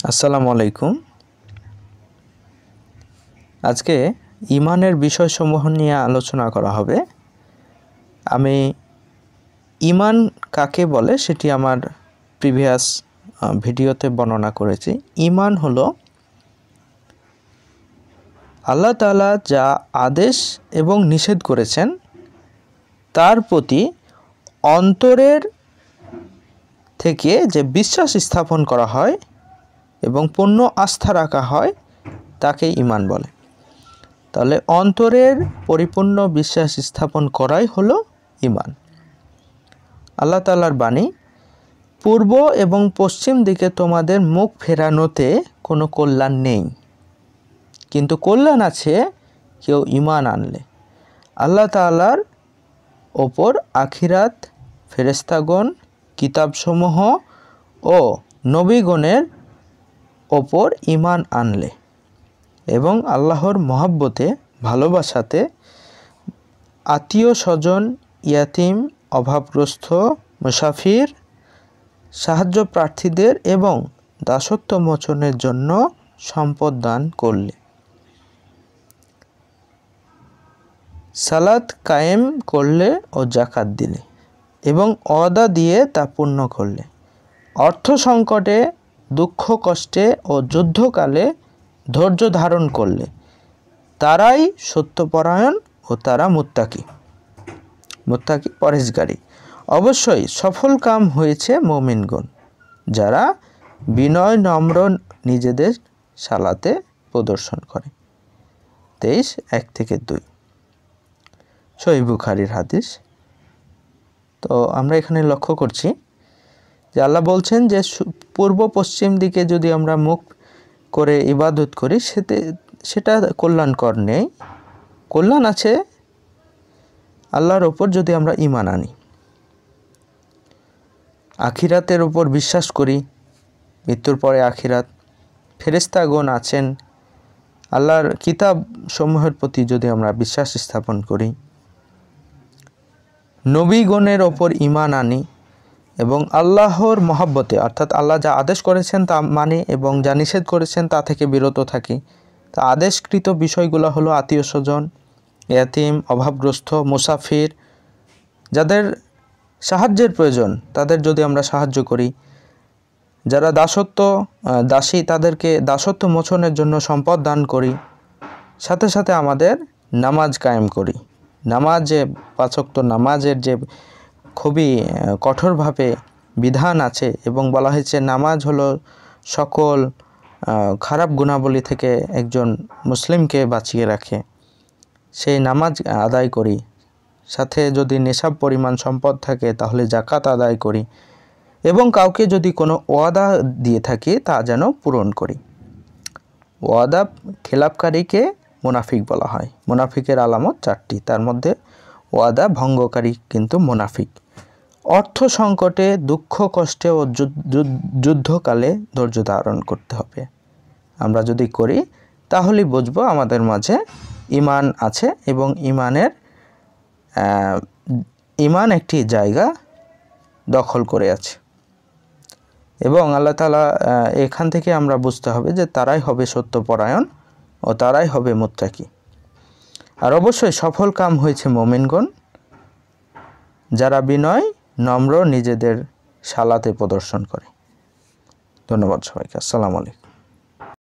আসসালামু আলাইকুম। আজকে ইমানের বিষয়সমূহ নিয়ে আলোচনা করা হবে। আমি ইমান কাকে বলে সেটি আমার প্রিভিয়াস ভিডিওতে বর্ণনা করেছি। ইমান হলো আল্লাহ তাআলা যা আদেশ এবং নিষেধ করেছেন তার প্রতি অন্তরের থেকে যে বিশ্বাস স্থাপন করা হয় এবং পূর্ণ আস্থা রাখা হয় তাকে ইমান বলে। তাহলে অন্তরের পরিপূর্ণ বিশ্বাস স্থাপন করাই হলো ইমান। আল্লাহ তাআলার বাণী, পূর্ব এবং পশ্চিম দিকে তোমাদের মুখ ফেরানোতে কোনো কল্যাণ নেই, কিন্তু কল্যাণ আছে কেউ ইমান আনলে। আল্লাহ তাআলার ওপর আখিরাত, ফেরেশতাগণ, কিতাবসমূহ ও নবীগণের ওপর ইমান আনলে এবং আল্লাহর মহব্বতে, ভালোবাসাতে, আত্মীয় স্বজন, ইয়াতিম, অভাবগ্রস্ত, মুসাফির, সাহায্য প্রার্থীদের এবং দাসত্ব মোচনের জন্য সম্পদ দান করলে, সালাত কায়েম করলে ও যাকাত দিলে এবং ওয়াদা দিয়ে তা পূর্ণ করলে, অর্থ সংকটে, দুঃখ কষ্টে ও যুদ্ধকালে ধৈর্য ধারণ করলে, তারাই সত্যপরায়ণ ও তারা মুত্তাকি পরহেজগারী। অবশ্যই সফল কাম হয়েছে মুমিনগণ, যারা বিনয় নম্র নিজেদের সালাতে প্রদর্শন করে। 23:1-2 সহিহ বুখারীর হাদিস। তো আমরা এখানে লক্ষ্য করছি যে আল্লাহ বলছেন যে পূর্ব পশ্চিম দিকে যদি আমরা মুখ করে ইবাদত করি সেটা কল্যাণকর নেই। কল্যাণ আছে আল্লাহর ওপর যদি আমরা ঈমান আনি, আখিরাতের উপর বিশ্বাস করি, মৃত্যুর পরে আখিরাত, ফেরেশতাগণ আছেন, আল্লাহর কিতাব সমূহের প্রতি যদি আমরা বিশ্বাস স্থাপন করি, নবীগণের ওপর ঈমান আনি এবং আল্লাহর মহব্বতে, অর্থাৎ আল্লাহ যা আদেশ করেছেন তা মানি এবং যা নিষেধ করেছেন তা থেকে বিরত থাকি। তা আদেশকৃত বিষয়গুলো হলো আত্মীয় স্বজন, ইয়াতিম, অভাবগ্রস্ত, মুসাফির, যাদের সাহায্যের প্রয়োজন তাদের যদি আমরা সাহায্য করি, যারা দাসী তাদেরকে দাসত্ব মোচনের জন্য সম্পদ দান করি, সাথে সাথে আমাদের নামাজ কায়েম করি। নামাজে 5 ওয়াক্ত নামাজের যে খুবই কঠোরভাবে বিধান আছে এবং বলা হয়েছে নামাজ হলো সকল খারাপ গুণাবলী থেকে একজন মুসলিমকে বাঁচিয়ে রাখে, সেই নামাজ আদায় করি। সাথে যদি নেশাব পরিমাণ সম্পদ থাকে তাহলে যাকাত আদায় করি এবং কাউকে যদি কোনো ওয়াদা দিয়ে থাকি তা যেন পূরণ করি। ওয়াদা খেলাপকারীকে মুনাফিক বলা হয়। মুনাফিকের আলামত 4টি, তার মধ্যে ওয়াদা ভঙ্গকারী কিন্তু মুনাফিক। অর্থ সংকটে, দুঃখ কষ্টে ও যুদ্ধকালে ধৈর্য ধারণ করতে হবে। আমরা যদি করি তাহলেই বুঝবো আমাদের মাঝে ঈমান আছে এবং ঈমান একটি জায়গা দখল করে আছে। এবং আল্লাহ তাআলা এখান থেকে আমরা বুঝতে হবে যে তারাই হবে সত্যপরায়ণ ও তারাই হবে মুত্তাকি। আর অবশ্যই সফল কাম হয়েছে মুমিনগণ, যারা বিনয় নম্র নিজেদের সালাতে প্রদর্শন করে। ধন্যবাদ সবাইকে। আসসালামু আলাইকুম।